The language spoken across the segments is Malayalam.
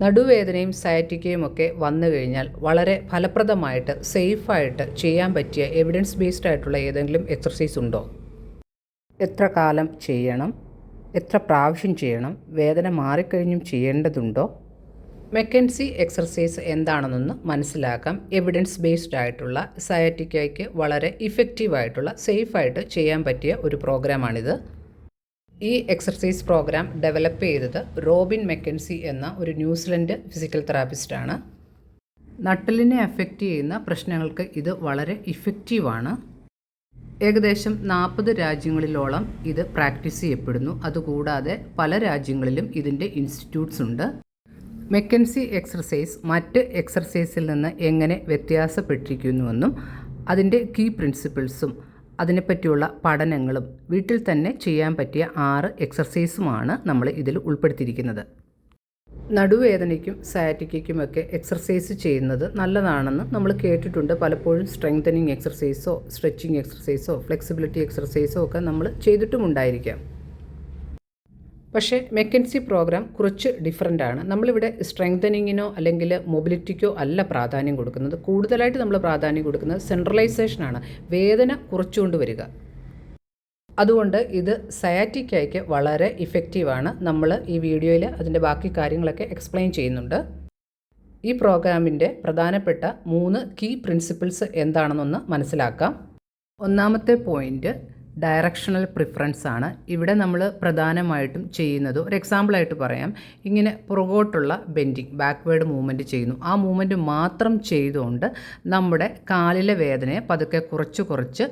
നടുവേദനയും സയാറ്റിക്കയും ഒക്കെ വന്നു കഴിഞ്ഞാൽ വളരെ ഫലപ്രദമായിട്ട് സേഫായിട്ട് ചെയ്യാൻ പറ്റിയ എവിഡൻസ് ബേസ്ഡ് ആയിട്ടുള്ള ഏതെങ്കിലും എക്സർസൈസ് ഉണ്ടോ? എത്ര കാലം ചെയ്യണം? എത്ര പ്രാവശ്യം ചെയ്യണം? വേദന മാറിക്കഴിഞ്ഞും ചെയ്യേണ്ടതുണ്ടോ? മെക്കൻസി എക്സർസൈസ് എന്താണെന്നൊന്ന് മനസ്സിലാക്കാം. എവിഡൻസ് ബേസ്ഡ് ആയിട്ടുള്ള സയാറ്റിക്കയ്ക്ക് വളരെ ഇഫക്റ്റീവായിട്ടുള്ള സേഫായിട്ട് ചെയ്യാൻ പറ്റിയ ഒരു പ്രോഗ്രാമാണിത്. ഈ എക്സർസൈസ് പ്രോഗ്രാം ഡെവലപ്പ് ചെയ്തത് റോബിൻ മെക്കൻസി എന്ന ഒരു ന്യൂസിലൻഡ് ഫിസിക്കൽ തെറാപ്പിസ്റ്റാണ്. നട്ടലിനെ അഫക്റ്റ് ചെയ്യുന്ന പ്രശ്നങ്ങൾക്ക് ഇത് വളരെ ഇഫക്റ്റീവാണ്. ഏകദേശം 40 രാജ്യങ്ങളിലോളം ഇത് പ്രാക്ടീസ് ചെയ്യപ്പെടുന്നു. അതുകൂടാതെ പല രാജ്യങ്ങളിലും ഇതിൻ്റെ ഇൻസ്റ്റിറ്റ്യൂട്ട്സ് ഉണ്ട്. മെക്കൻസി എക്സർസൈസ് മറ്റ് എക്സർസൈസിൽ നിന്ന് എങ്ങനെ വ്യത്യാസപ്പെട്ടിരിക്കുന്നുവെന്നും അതിൻ്റെ കീ പ്രിൻസിപ്പിൾസും അതിനെപ്പറ്റിയുള്ള പഠനങ്ങളും വീട്ടിൽ തന്നെ ചെയ്യാൻ പറ്റിയ 6 എക്സർസൈസുമാണ് നമ്മൾ ഇതിൽ ഉൾപ്പെടുത്തിയിരിക്കുന്നത്. നടുവേദനയ്ക്കും സയാറ്റിക്കയ്ക്കുമൊക്കെ എക്സർസൈസ് ചെയ്യുന്നത് നല്ലതാണെന്ന് നമ്മൾ കേട്ടിട്ടുണ്ട്. പലപ്പോഴും സ്ട്രെങ്തനിങ് എക്സർസൈസോ സ്ട്രെച്ചിങ് എക്സർസൈസോ ഫ്ലെക്സിബിലിറ്റി എക്സർസൈസോ ഒക്കെ നമ്മൾ ചെയ്തിട്ടുമുണ്ടായിരിക്കാം. പക്ഷേ മെക്കൻസി പ്രോഗ്രാം കുറച്ച് ഡിഫറൻ്റാണ്. നമ്മളിവിടെ സ്ട്രെങ്തനിങ്ങിനോ അല്ലെങ്കിൽ മൊബിലിറ്റിക്കോ അല്ല പ്രാധാന്യം കൊടുക്കുന്നത്. കൂടുതലായിട്ട് നമ്മൾ പ്രാധാന്യം കൊടുക്കുന്നത് സെൻട്രലൈസേഷനാണ്, വേദന കുറച്ചുകൊണ്ട് വരിക. അതുകൊണ്ട് ഇത് സയാറ്റിക്കയ്ക്ക് വളരെ ഇഫക്റ്റീവാണ്. നമ്മൾ ഈ വീഡിയോയിൽ അതിൻ്റെ ബാക്കി കാര്യങ്ങളൊക്കെ എക്സ്പ്ലെയിൻ ചെയ്യുന്നുണ്ട്. ഈ പ്രോഗ്രാമിൻ്റെ പ്രധാനപ്പെട്ട 3 കീ പ്രിൻസിപ്പിൾസ് എന്താണെന്നൊന്ന് മനസ്സിലാക്കാം. ഒന്നാമത്തെ പോയിൻ്റ് ഡയറക്ഷണൽ പ്രിഫറൻസ് ആണ്. ഇവിടെ നമ്മൾ പ്രധാനമായിട്ടും ചെയ്യുന്നത് ഒരു എക്സാമ്പിളായിട്ട് പറയാം. ഇങ്ങനെ പുറകോട്ടുള്ള ബെൻഡിങ് ബാക്ക്വേർഡ് മൂവ്മെൻറ്റ് ചെയ്യുന്നു. ആ മൂവ്മെൻറ്റ് മാത്രം ചെയ്തുകൊണ്ട് നമ്മുടെ കാലിലെ വേദനയെ പതുക്കെ കുറച്ച്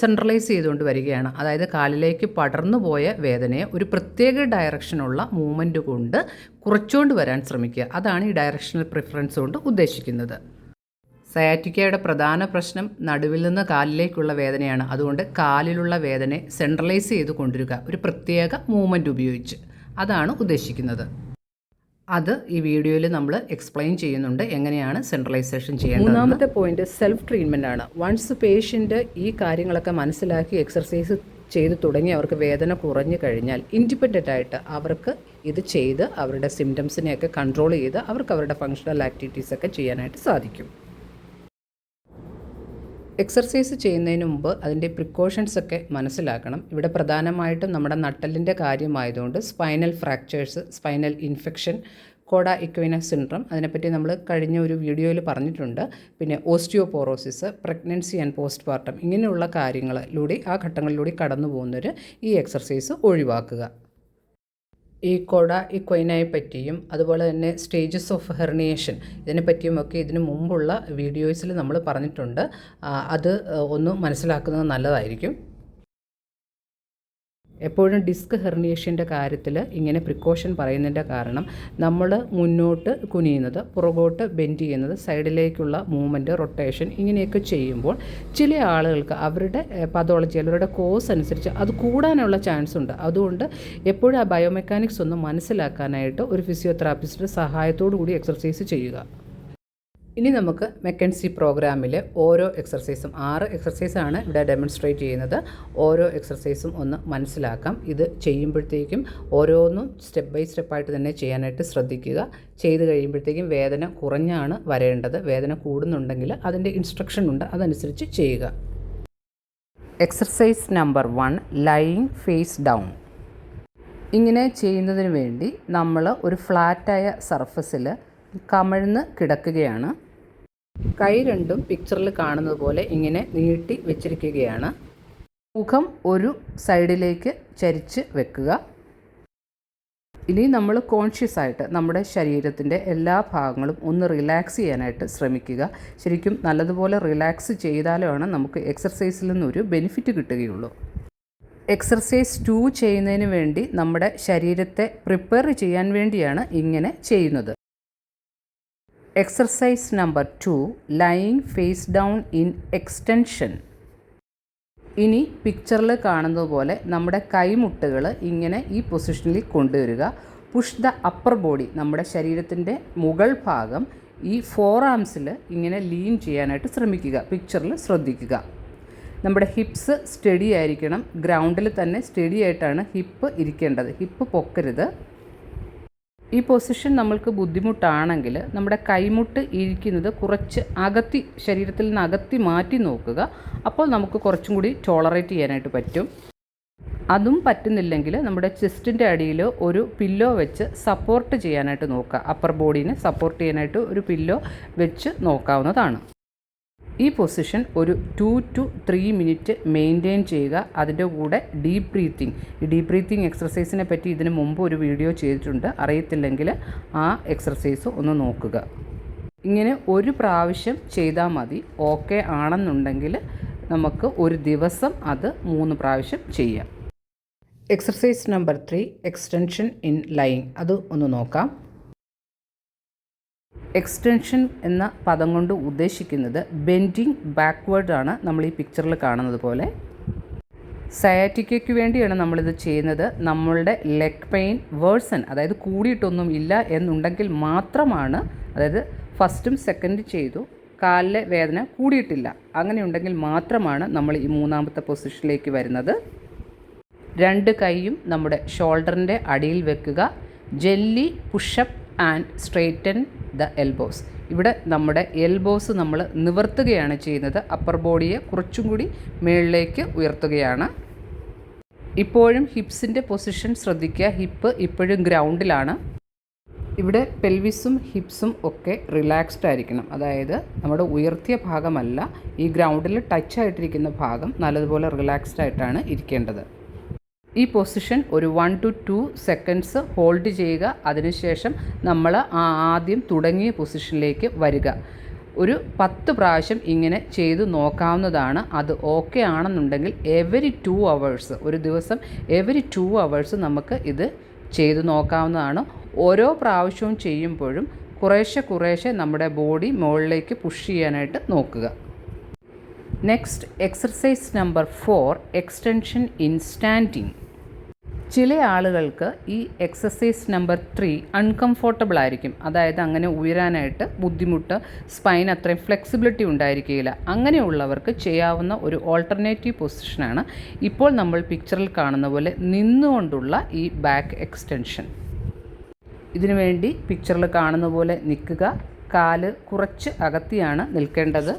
സെൻട്രലൈസ് ചെയ്തുകൊണ്ട് വരികയാണ്. അതായത് കാലിലേക്ക് പടർന്നു പോയ വേദനയെ ഒരു പ്രത്യേക ഡയറക്ഷനുള്ള മൂവ്മെൻറ്റ് കൊണ്ട് കുറച്ചുകൊണ്ട് വരാൻ ശ്രമിക്കുക. അതാണ് ഈ ഡയറക്ഷണൽ പ്രിഫറൻസ് കൊണ്ട് ഉദ്ദേശിക്കുന്നത്. സയാറ്റിക്കയുടെ പ്രധാന പ്രശ്നം നടുവിൽ നിന്ന് കാലിലേക്കുള്ള വേദനയാണ്. അതുകൊണ്ട് കാലിലുള്ള വേദനയെ സെൻട്രലൈസ് ചെയ്ത് കൊണ്ടുവരിക ഒരു പ്രത്യേക മൂവ്മെൻറ്റ് ഉപയോഗിച്ച്. അതാണ് ഉദ്ദേശിക്കുന്നത്. അത് ഈ വീഡിയോയിൽ നമ്മൾ എക്സ്പ്ലെയിൻ ചെയ്യുന്നുണ്ട് എങ്ങനെയാണ് സെൻട്രലൈസേഷൻ ചെയ്യേണ്ടത്. മൂന്നാമത്തെ പോയിന്റ് സെൽഫ് ട്രീറ്റ്മെൻ്റ് ആണ്. വൺസ് പേഷ്യൻ്റ് ഈ കാര്യങ്ങളൊക്കെ മനസ്സിലാക്കി എക്സർസൈസ് ചെയ്ത് തുടങ്ങി അവർക്ക് വേദന കുറഞ്ഞു കഴിഞ്ഞാൽ ഇൻഡിപെൻഡൻ്റ് ആയിട്ട് അവർക്ക് ഇത് ചെയ്ത് അവരുടെ സിംറ്റംസിനെയൊക്കെ കൺട്രോൾ ചെയ്ത് അവർക്ക് അവരുടെ ഫങ്ഷണൽ ആക്ടിവിറ്റീസൊക്കെ ചെയ്യാനായിട്ട് സാധിക്കും. എക്സർസൈസ് ചെയ്യുന്നതിന് മുമ്പ് അതിൻ്റെ പ്രിക്കോഷൻസൊക്കെ മനസ്സിലാക്കണം. ഇവിടെ പ്രധാനമായിട്ടും നമ്മുടെ നട്ടലിൻ്റെ കാര്യമായതുകൊണ്ട് spinal fractures, spinal infection, cauda equinus syndrome അതിനെപ്പറ്റി നമ്മൾ കഴിഞ്ഞ ഒരു വീഡിയോയിൽ പറഞ്ഞിട്ടുണ്ട്. പിന്നെ osteoporosis, pregnancy and post partum ഇങ്ങനെയുള്ള കാര്യങ്ങളിലൂടെ ആ ഘട്ടങ്ങളിലൂടെ കടന്നു പോകുന്നവർ ഈ എക്സർസൈസ് ഒഴിവാക്കുക. ഈ കോഡ ഇക്വൈനയെ പറ്റിയും അതുപോലെ തന്നെ സ്റ്റേജസ് ഓഫ് ഹെർണിയേഷൻ ഇതിനെപ്പറ്റിയുമൊക്കെ ഇതിനു മുമ്പുള്ള വീഡിയോസിൽ നമ്മൾ പറഞ്ഞിട്ടുണ്ട്. അത് ഒന്ന് മനസ്സിലാക്കുന്നത് നല്ലതായിരിക്കും. എപ്പോഴും ഡിസ്ക് ഹെർണിയേഷൻ്റെ കാര്യത്തിൽ ഇങ്ങനെ പ്രിക്കോഷൻ പറയുന്നതിൻ്റെ കാരണം നമ്മൾ മുന്നോട്ട് കുനിയുന്നത്, പുറകോട്ട് ബെൻഡ് ചെയ്യുന്നത്, സൈഡിലേക്കുള്ള മൂവ്മെൻറ്റ്, റൊട്ടേഷൻ ഇങ്ങനെയൊക്കെ ചെയ്യുമ്പോൾ ചില ആളുകൾക്ക് അവരുടെ പതോളജി അവരുടെ കോഴ്സ് അനുസരിച്ച് അത് കൂടാനുള്ള ചാൻസ് ഉണ്ട്. അതുകൊണ്ട് എപ്പോഴും ആ ബയോമെക്കാനിക്സ് ഒന്ന് മനസ്സിലാക്കാനായിട്ട് ഒരു ഫിസിയോതെറാപ്പിസ്റ്റിൻ്റെ സഹായത്തോടു കൂടി എക്സർസൈസ് ചെയ്യുക. ഇനി നമുക്ക് മെക്കൻസി പ്രോഗ്രാമിൽ ഓരോ എക്സർസൈസും 6 എക്സർസൈസാണ് ഇവിടെ ഡെമോൺസ്ട്രേറ്റ് ചെയ്യുന്നത്. ഓരോ എക്സർസൈസും ഒന്ന് മനസ്സിലാക്കാം. ഇത് ചെയ്യുമ്പോഴത്തേക്കും ഓരോന്നും സ്റ്റെപ്പ് ബൈ സ്റ്റെപ്പായിട്ട് തന്നെ ചെയ്യാനായിട്ട് ശ്രദ്ധിക്കുക. ചെയ്ത് കഴിയുമ്പോഴത്തേക്കും വേദന കുറഞ്ഞാണ് വരേണ്ടത്. വേദന കൂടുന്നുണ്ടെങ്കിൽ അതിൻ്റെ ഇൻസ്ട്രക്ഷൻ ഉണ്ട്, അതനുസരിച്ച് ചെയ്യുക. Exercise number 1 lying face down. ഇങ്ങനെ ചെയ്യുന്നതിന് വേണ്ടി നമ്മൾ ഒരു ഫ്ലാറ്റായ സർഫസിൽ കമിഴ്ന്ന് കിടക്കുകയാണ്. കൈ രണ്ടും പിക്ചറിൽ കാണുന്നത് പോലെ ഇങ്ങനെ നീട്ടി വെച്ചിരിക്കുകയാണ്. മുഖം ഒരു സൈഡിലേക്ക് ചരിച്ച് വെക്കുക. ഇനി നമ്മൾ കോൺഷ്യസ് ആയിട്ട് നമ്മുടെ ശരീരത്തിൻ്റെ എല്ലാ ഭാഗങ്ങളും ഒന്ന് റിലാക്സ് ചെയ്യാനായിട്ട് ശ്രമിക്കുക. ശരിക്കും നല്ലതുപോലെ റിലാക്സ് ചെയ്താലാണ് നമുക്ക് എക്സർസൈസിൽ നിന്നൊരു ബെനിഫിറ്റ് കിട്ടുകയുള്ളൂ. എക്സർസൈസ് 2 ചെയ്യുന്നതിന് വേണ്ടി നമ്മുടെ ശരീരത്തെ പ്രിപ്പയർ ചെയ്യാൻ വേണ്ടിയാണ് ഇങ്ങനെ ചെയ്യുന്നത്. Exercise number 2 lying face down in extension. ഇനി പിക്ചറിൽ കാണുന്നത് പോലെ നമ്മുടെ കൈമുട്ടുകൾ ഇങ്ങനെ ഈ പൊസിഷനിൽ കൊണ്ടുവരിക. പുഷ് ദ അപ്പർ ബോഡി, നമ്മുടെ ശരീരത്തിൻ്റെ മുകൾ ഭാഗം ഈ ഫോർ ആംസിൽ ഇങ്ങനെ ലീൻ ചെയ്യാനായിട്ട് ശ്രമിക്കുക. പിക്ചറിൽ ശ്രദ്ധിക്കുക. നമ്മുടെ ഹിപ്സ് സ്റ്റഡി ആയിരിക്കണം. ഗ്രൗണ്ടിൽ തന്നെ സ്റ്റഡി ആയിട്ടാണ് ഹിപ്പ് ഇരിക്കേണ്ടത്. ഹിപ്പ് പൊക്കരുത്. ഈ പൊസിഷൻ നമ്മൾക്ക് ബുദ്ധിമുട്ടാണെങ്കിൽ നമ്മുടെ കൈമുട്ട് ഇരിക്കുന്നത് കുറച്ച് അകത്തി, ശരീരത്തിൽ നിന്ന് അകത്തി മാറ്റി നോക്കുക. അപ്പോൾ നമുക്ക് കുറച്ചും കൂടി ടോളറേറ്റ് ചെയ്യാനായിട്ട് പറ്റും. അതും പറ്റുന്നില്ലെങ്കിൽ നമ്മുടെ ചെസ്റ്റിൻ്റെ അടിയിൽ ഒരു പില്ലോ വെച്ച് സപ്പോർട്ട് ചെയ്യാനായിട്ട് നോക്കുക. അപ്പർ ബോഡീനെ സപ്പോർട്ട് ചെയ്യാനായിട്ട് ഒരു പില്ലോ വെച്ച് നോക്കാവുന്നതാണ്. ഈ പൊസിഷൻ ഒരു 2 to 3 മിനിറ്റ് മെയിൻറ്റെയിൻ ചെയ്യുക. അതിൻ്റെ കൂടെ ഡീപ്പ് ബ്രീത്തിങ്, ഈ ഡീപ്പ് ബ്രീത്തിങ് എക്സർസൈസിനെ പറ്റി ഇതിന് മുമ്പ് ഒരു വീഡിയോ ചെയ്തിട്ടുണ്ട്. അറിയത്തില്ലെങ്കിൽ ആ എക്സർസൈസ് ഒന്ന് നോക്കുക. ഇങ്ങനെ ഒരു പ്രാവശ്യം ചെയ്താൽ മതി. ഓക്കെ ആണെന്നുണ്ടെങ്കിൽ നമുക്ക് ഒരു ദിവസം അത് 3 പ്രാവശ്യം ചെയ്യാം. Exercise number 3, extension in lying. അത് ഒന്ന് നോക്കാം. എക്സ്റ്റൻഷൻ എന്ന പദം കൊണ്ട് ഉദ്ദേശിക്കുന്നത് ബെൻഡിങ് ബാക്ക്വേർഡ് ആണ്. നമ്മൾ ഈ പിക്ചറിൽ കാണുന്നത് പോലെ സയാറ്റിക്കയ്ക്ക് വേണ്ടിയാണ് നമ്മളിത് ചെയ്യുന്നത്. നമ്മളുടെ ലെഗ് പെയിൻ വേഴ്സൺ, അതായത് കൂടിയിട്ടൊന്നും ഇല്ല എന്നുണ്ടെങ്കിൽ മാത്രമാണ്, അതായത് ഫസ്റ്റും സെക്കൻഡ് ചെയ്തു കാലിലെ വേദന കൂടിയിട്ടില്ല, അങ്ങനെയുണ്ടെങ്കിൽ മാത്രമാണ് നമ്മൾ ഈ 3ാമത്തെ പൊസിഷനിലേക്ക് വരുന്നത്. 2 കൈയും നമ്മുടെ ഷോൾഡറിൻ്റെ അടിയിൽ വെക്കുക. Gently push up and straighten the elbows. ഇവിടെ നമ്മുടെ എൽബോസ് നമ്മൾ നിവർത്തുകയാണ് ചെയ്യുന്നത്. അപ്പർ ബോഡിയെ കുറച്ചും കൂടി മുകളിലേക്ക് ഉയർത്തുകയാണ്. ഇപ്പോഴും ഹിപ്സിൻ്റെ പൊസിഷൻ ശ്രദ്ധിക്കുക. ഹിപ്പ് ഇപ്പോഴും ഗ്രൗണ്ടിലാണ്. ഇവിടെ പെൽവിസും ഹിപ്സും ഒക്കെ റിലാക്സ്ഡ് ആയിരിക്കണം. അതായത് നമ്മുടെ ഉയർത്തിയ ഭാഗമല്ല, ഈ ഗ്രൗണ്ടിൽ ടച്ച് ആയിട്ടിരിക്കുന്ന ഭാഗം നല്ലതുപോലെ റിലാക്സ്ഡ് ആയിട്ടാണ് ഇരിക്കേണ്ടത്. ഈ പൊസിഷൻ ഒരു 1 to 2 സെക്കൻഡ്സ് ഹോൾഡ് ചെയ്യുക. അതിനുശേഷം നമ്മൾ ആദ്യം തുടങ്ങിയ പൊസിഷനിലേക്ക് വരിക. ഒരു 10 പ്രാവശ്യം ഇങ്ങനെ ചെയ്തു നോക്കാവുന്നതാണ്. അത് ഓക്കെ ആണെന്നുണ്ടെങ്കിൽ എവരി 2 hours, ഒരു ദിവസം എവരി 2 hours നമുക്ക് ഇത് ചെയ്തു നോക്കാവുന്നതാണ്. ഓരോ പ്രാവശ്യവും ചെയ്യുമ്പോഴും കുറേശ്ശെ നമ്മുടെ ബോഡി മുകളിലേക്ക് പുഷ് ചെയ്യാനായിട്ട് നോക്കുക. Next exercise number 4, extension in standing. ചില ആളുകൾക്ക് ഈ എക്സസൈസ് നമ്പർ 3 അൺകംഫോർട്ടബിൾ ആയിരിക്കും. അതായത് അങ്ങനെ ഉയരാനായിട്ട് ബുദ്ധിമുട്ട്, സ്പൈൻ അത്രയും ഫ്ലെക്സിബിലിറ്റി ഉണ്ടായിരിക്കുകയില്ല. അങ്ങനെയുള്ളവർക്ക് ചെയ്യാവുന്ന ഒരു ഓൾട്ടർനേറ്റീവ് പൊസിഷനാണ് ഇപ്പോൾ നമ്മൾ പിക്ചറിൽ കാണുന്ന പോലെ നിന്നുകൊണ്ടുള്ള ഈ ബാക്ക് എക്സ്റ്റൻഷൻ. ഇതിനുവേണ്ടി പിക്ചറിൽ കാണുന്ന പോലെ നിൽക്കുക. കാല് കുറച്ച് അകത്തിയാണ് നിൽക്കേണ്ടത്.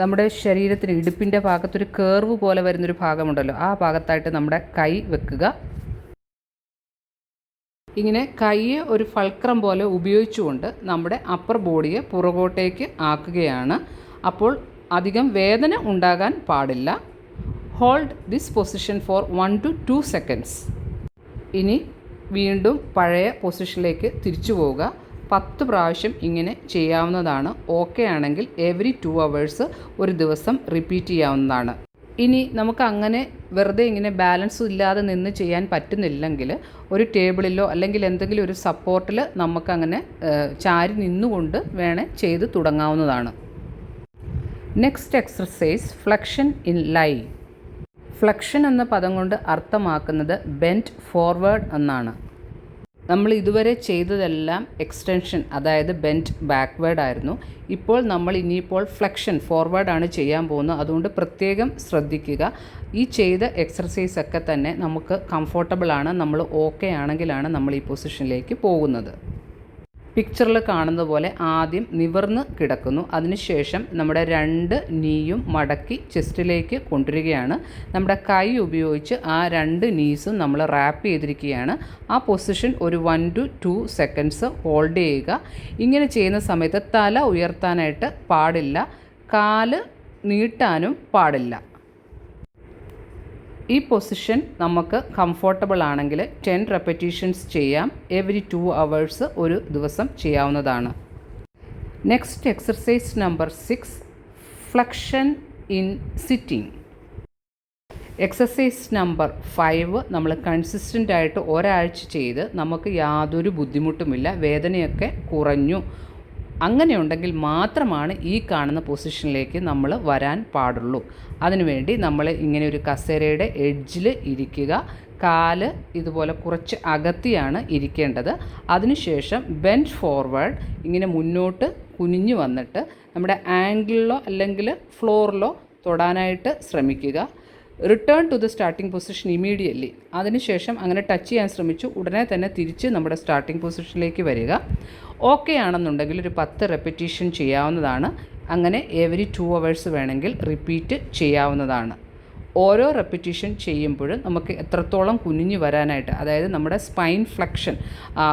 നമ്മുടെ ശരീരത്തിന് ഇടുപ്പിൻ്റെ ഭാഗത്തൊരു കേർവ് പോലെ വരുന്നൊരു ഭാഗമുണ്ടല്ലോ, ആ ഭാഗത്തായിട്ട് നമ്മുടെ കൈ വെക്കുക. ഇങ്ങനെ കൈയെ ഒരു ഫൾക്രം പോലെ ഉപയോഗിച്ചുകൊണ്ട് നമ്മുടെ അപ്പർ ബോഡിയെ പുറകോട്ടേക്ക് ആക്കുകയാണ്. അപ്പോൾ അധികം വേദന ഉണ്ടാകാൻ പാടില്ല. Hold this position for 1 to 2 seconds. ഇനി വീണ്ടും പഴയ പൊസിഷനിലേക്ക് തിരിച്ചു പോവുക. 10 പ്രാവശ്യം ഇങ്ങനെ ചെയ്യാവുന്നതാണ്. ഓക്കെ ആണെങ്കിൽ എവരി 2 hours ഒരു ദിവസം റിപ്പീറ്റ് ചെയ്യാവുന്നതാണ്. ഇനി നമുക്ക് അങ്ങനെ വെറുതെ ഇങ്ങനെ ബാലൻസ് ഇല്ലാതെ നിന്ന് ചെയ്യാൻ പറ്റുന്നില്ലെങ്കിൽ ഒരു ടേബിളിലോ അല്ലെങ്കിൽ എന്തെങ്കിലും ഒരു സപ്പോർട്ടിൽ നമുക്കങ്ങനെ ചാരി നിന്നുകൊണ്ട് വേണേൽ ചെയ്ത് തുടങ്ങാവുന്നതാണ്. Next exercise, flexion in lie. Flexion എന്ന പദം കൊണ്ട് അർത്ഥമാക്കുന്നത് ബെൻഡ് ഫോർവേഡ് എന്നാണ്. നമ്മൾ ഇതുവരെ ചെയ്തതെല്ലാം എക്സ്റ്റൻഷൻ, അതായത് ബെൻഡ് ബാക്ക്വേർഡ് ആയിരുന്നു. ഇപ്പോൾ നമ്മൾ ഇനിയിപ്പോൾ ഫ്ലെക്ഷൻ ഫോർവേഡാണ് ചെയ്യാൻ പോകുന്നത്. അതുകൊണ്ട് പ്രത്യേകം ശ്രദ്ധിക്കുക. ഈ ചെയ്ത എക്സർസൈസ് ഒക്കെ തന്നെ നമുക്ക് കംഫോർട്ടബിളാണ്. നമ്മൾ ഓക്കെ ആണെങ്കിലാണ് നമ്മൾ ഈ പൊസിഷനിലേക്ക് പോകുന്നത്. പിക്ചറിൽ കാണുന്ന പോലെ ആദ്യം നിവർന്ന് കിടക്കുന്നു. അതിനുശേഷം നമ്മുടെ 2 നീയും മടക്കി ചെസ്റ്റിലേക്ക് കൊണ്ടുവരികയാണ്. നമ്മുടെ കൈ ഉപയോഗിച്ച് ആ 2 നീസും നമ്മൾ റാപ്പ് ചെയ്തിരിക്കുകയാണ്. ആ പൊസിഷൻ ഒരു 1 to 2 സെക്കൻഡ്സ് ഹോൾഡ് ചെയ്യുക. ഇങ്ങനെ ചെയ്യുന്ന സമയത്ത് തല ഉയർത്താനായിട്ട് പാടില്ല, കാല് നീട്ടാനും പാടില്ല. ഈ പൊസിഷൻ നമുക്ക് കംഫോർട്ടബിൾ ആണെങ്കിൽ 10 repetitions ചെയ്യാം. എവരി 2 hours ഒരു ദിവസം ചെയ്യാവുന്നതാണ്. Next exercise number 6, flexion in sitting. Exercise number 5 നമ്മൾ കൺസിസ്റ്റൻ്റ് ആയിട്ട് ഒരാഴ്ച ചെയ്ത് നമുക്ക് യാതൊരു ബുദ്ധിമുട്ടുമില്ല, വേദനയൊക്കെ കുറഞ്ഞു, അങ്ങനെയുണ്ടെങ്കിൽ മാത്രമാണ് ഈ കാണുന്ന പൊസിഷനിലേക്ക് നമ്മൾ വരാൻ പാടുള്ളൂ. അതിനുവേണ്ടി നമ്മൾ ഇങ്ങനെ ഒരു കസേരയുടെ എഡ്ജിൽ ഇരിക്കുക. കാല് ഇതുപോലെ കുറച്ച് അകത്തിയാണ് ഇരിക്കേണ്ടത്. അതിനുശേഷം ബെൻഡ് ഫോർവേഡ് ഇങ്ങനെ മുന്നോട്ട് കുനിഞ്ഞു വന്നിട്ട് നമ്മുടെ ആംഗിളിലോ അല്ലെങ്കിൽ ഫ്ലോറിലോ തൊടാനായിട്ട് ശ്രമിക്കുക. Return to the starting position immediately. അതിനുശേഷം അങ്ങനെ ടച്ച് ചെയ്യാൻ ശ്രമിച്ചു ഉടനെ തന്നെ തിരിച്ച് നമ്മുടെ സ്റ്റാർട്ടിംഗ് പൊസിഷനിലേക്ക് വരിക. ഓക്കെ ആണെന്നുണ്ടെങ്കിൽ ഒരു 10 റെപ്പിറ്റീഷൻ ചെയ്യാവുന്നതാണ്. അങ്ങനെ എവരി 2 hours വേണമെങ്കിൽ റിപ്പീറ്റ് ചെയ്യാവുന്നതാണ്. ഓരോ റെപ്പിറ്റീഷൻ ചെയ്യുമ്പോഴും നമുക്ക് എത്രത്തോളം കുനിഞ്ഞു വരാനായിട്ട്, അതായത് നമ്മുടെ സ്പൈൻ ഫ്ലെക്ഷൻ,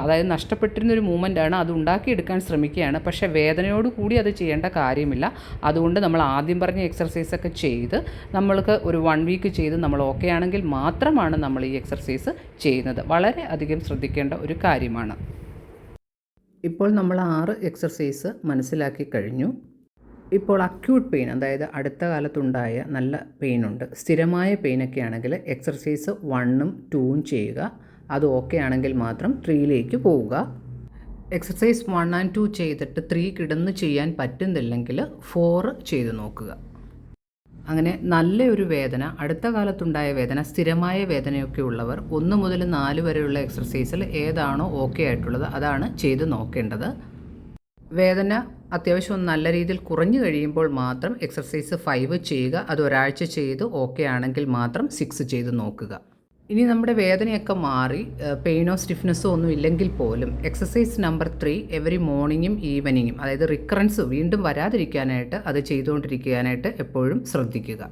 അതായത് നഷ്ടപ്പെട്ടിരുന്നൊരു മൂവ്മെൻറ്റാണ്, അത് ഉണ്ടാക്കിയെടുക്കാൻ ശ്രമിക്കുകയാണ്. പക്ഷേ വേദനയോട് കൂടി അത് ചെയ്യേണ്ട കാര്യമില്ല. അതുകൊണ്ട് നമ്മൾ ആദ്യം പറഞ്ഞ എക്സർസൈസൊക്കെ ചെയ്ത് നമ്മൾക്ക് ഒരു 1 week ചെയ്ത് നമ്മൾ ഓക്കെ ആണെങ്കിൽ മാത്രമാണ് നമ്മൾ ഈ എക്സർസൈസ് ചെയ്യുന്നത്. വളരെ അധികം ശ്രദ്ധിക്കേണ്ട ഒരു കാര്യമാണ്. ഇപ്പോൾ നമ്മൾ 6 എക്സർസൈസ് മനസ്സിലാക്കി കഴിഞ്ഞു. ഇപ്പോൾ അക്യൂട്ട് പെയിൻ, അതായത് അടുത്ത കാലത്തുണ്ടായ നല്ല പെയിനുണ്ട്, സ്ഥിരമായ പെയിനൊക്കെ ആണെങ്കിൽ എക്സർസൈസ് 1ഉം 2ഉം ചെയ്യുക. അത് ഓക്കെ ആണെങ്കിൽ മാത്രം 3ലേക്ക് പോവുക. എക്സർസൈസ് 1 and 2 ചെയ്തിട്ട് 3 കിടന്ന് ചെയ്യാൻ പറ്റുന്നില്ലെങ്കിൽ 4 ചെയ്ത് നോക്കുക. അങ്ങനെ നല്ലൊരു വേദന, അടുത്ത കാലത്തുണ്ടായ വേദന, സ്ഥിരമായ വേദനയൊക്കെ ഉള്ളവർ 1 മുതൽ 4 വരെയുള്ള എക്സർസൈസിൽ ഏതാണോ ഓക്കെ ആയിട്ടുള്ളത് അതാണ് ചെയ്ത് നോക്കേണ്ടത്. വേദന അത്യാവശ്യം നല്ല രീതിയിൽ കുറഞ്ഞു കഴിയുമ്പോൾ മാത്രം എക്സർസൈസ് 5 ചെയ്യുക. അത് ഒരാഴ്ച ചെയ്ത് ഓക്കെ ആണെങ്കിൽ മാത്രം 6 ചെയ്ത് നോക്കുക. ഇനി നമ്മുടെ വേദനയൊക്കെ മാറി പെയിനോ സ്റ്റിഫ്നെസ്സോ ഒന്നും ഇല്ലെങ്കിൽ പോലും എക്സസൈസ് നമ്പർ 3 എവറി മോർണിംഗും ഈവനിങ്ങും, അതായത് റിക്കറൻസ് വീണ്ടും വരാതിരിക്കാനായിട്ട് അത് ചെയ്തുകൊണ്ടിരിക്കാനായിട്ട് എപ്പോഴും ശ്രദ്ധിക്കുക.